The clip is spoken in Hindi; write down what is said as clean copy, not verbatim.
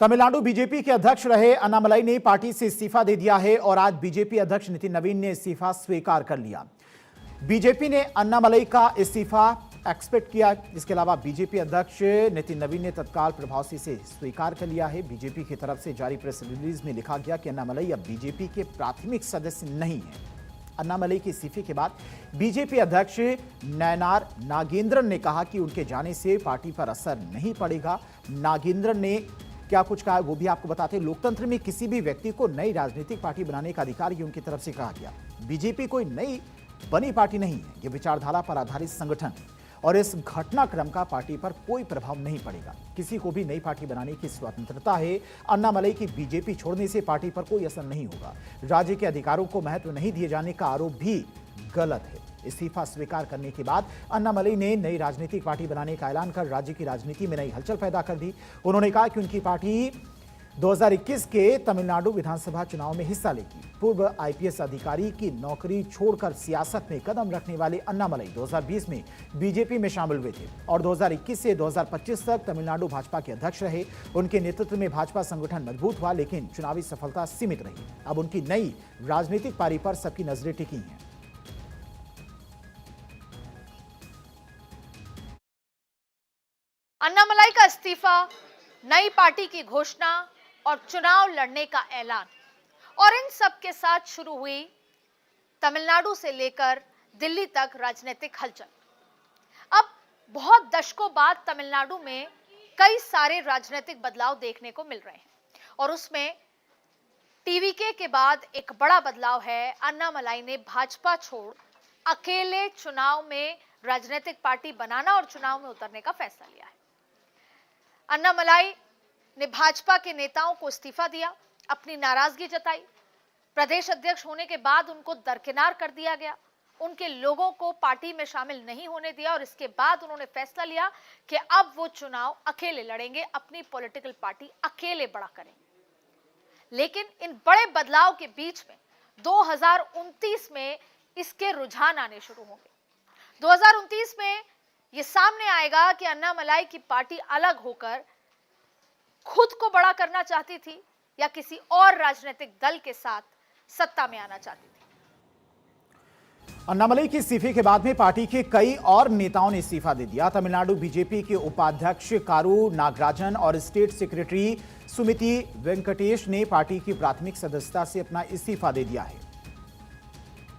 तमिलनाडु बीजेपी के अध्यक्ष रहे अन्नामलाई ने पार्टी से इस्तीफा दे दिया है और आज बीजेपी अध्यक्ष नितिन नवीन ने इस्तीफा स्वीकार कर लिया। बीजेपी ने अन्नामलाई का इस्तीफा एक्सपेक्ट किया। इसके अलावा बीजेपी अध्यक्ष नितिन नवीन ने तत्काल प्रभाव से इसे स्वीकार कर लिया है। बीजेपी की तरफ से जारी प्रेस रिलीज में लिखा गया कि अन्नामलाई अब बीजेपी के प्राथमिक सदस्य नहीं है। अन्नामलाई के इस्तीफे के बाद बीजेपी अध्यक्ष नयनार नागेंद्रन ने कहा कि उनके जाने से पार्टी पर असर नहीं पड़ेगा। नागेंद्रन ने क्या कुछ कहा वो भी आपको बताते हैं। लोकतंत्र में किसी भी व्यक्ति को नई राजनीतिक पार्टी बनाने का अधिकार ही उनकी तरफ से कहा गया। बीजेपी कोई नई बनी पार्टी नहीं है, ये विचारधारा पर आधारित संगठन है और इस घटनाक्रम का पार्टी पर कोई प्रभाव नहीं पड़ेगा। किसी को भी नई पार्टी बनाने की स्वतंत्रता है। अन्नामलाई की बीजेपी छोड़ने से पार्टी पर कोई असर नहीं होगा। राज्य के अधिकारों को महत्व नहीं दिए जाने का आरोप भी गलत है। इस्तीफा स्वीकार करने के बाद अन्नामलाई ने नई राजनीतिक पार्टी बनाने का ऐलान कर राज्य की राजनीति में नई हलचल पैदा कर दी। उन्होंने कहा कि उनकी पार्टी 2021 के तमिलनाडु विधानसभा चुनाव में हिस्सा लेगी। पूर्व आईपीएस अधिकारी की नौकरी छोड़कर सियासत में कदम रखने वाले अन्नामलाई 2020 में बीजेपी में शामिल हुए थे और 2021 से 2025 तक तमिलनाडु भाजपा के अध्यक्ष रहे। उनके नेतृत्व में भाजपा संगठन मजबूत हुआ, लेकिन चुनावी सफलता सीमित रही। अब उनकी नई राजनीतिक पारी पर सबकी नजरें टिकी हैं। अन्नामलाई का इस्तीफा, नई पार्टी की घोषणा और चुनाव लड़ने का ऐलान, और इन सब के साथ शुरू हुई तमिलनाडु से लेकर दिल्ली तक राजनीतिक हलचल। अब बहुत दशकों बाद तमिलनाडु में कई सारे राजनीतिक बदलाव देखने को मिल रहे हैं और उसमें टीवीके के बाद एक बड़ा बदलाव है। अन्नामलाई ने भाजपा छोड़ अकेले चुनाव में राजनीतिक पार्टी बनाना और चुनाव में उतरने का फैसला लिया है। अन्नामलाई ने भाजपा के नेताओं को इस्तीफा दिया, अपनी नाराजगी जताई। प्रदेश अध्यक्ष होने के बाद उनको दरकिनार कर दिया गया, उनके लोगों को पार्टी में शामिल नहीं होने दिया और इसके बाद उन्होंने फैसला लिया कि अब वो चुनाव अकेले लड़ेंगे, अपनी पॉलिटिकल पार्टी अकेले बड़ा करेंगे। लेकिन इन बड़े बदलाव के बीच में 2029 में इसके रुझान आने शुरू होंगे। 2029 में यह सामने आएगा कि अन्नामलाई की पार्टी अलग होकर खुद को बड़ा करना चाहती थी या किसी और राजनीतिक दल के साथ सत्ता में आना चाहती थी। अन्नामलाई के इस्तीफे के बाद में पार्टी के कई और नेताओं ने इस्तीफा दे दिया। तमिलनाडु बीजेपी के उपाध्यक्ष कारू नागराजन और स्टेट सेक्रेटरी सुमिति वेंकटेश ने पार्टी की प्राथमिक सदस्यता से अपना इस्तीफा दे दिया है।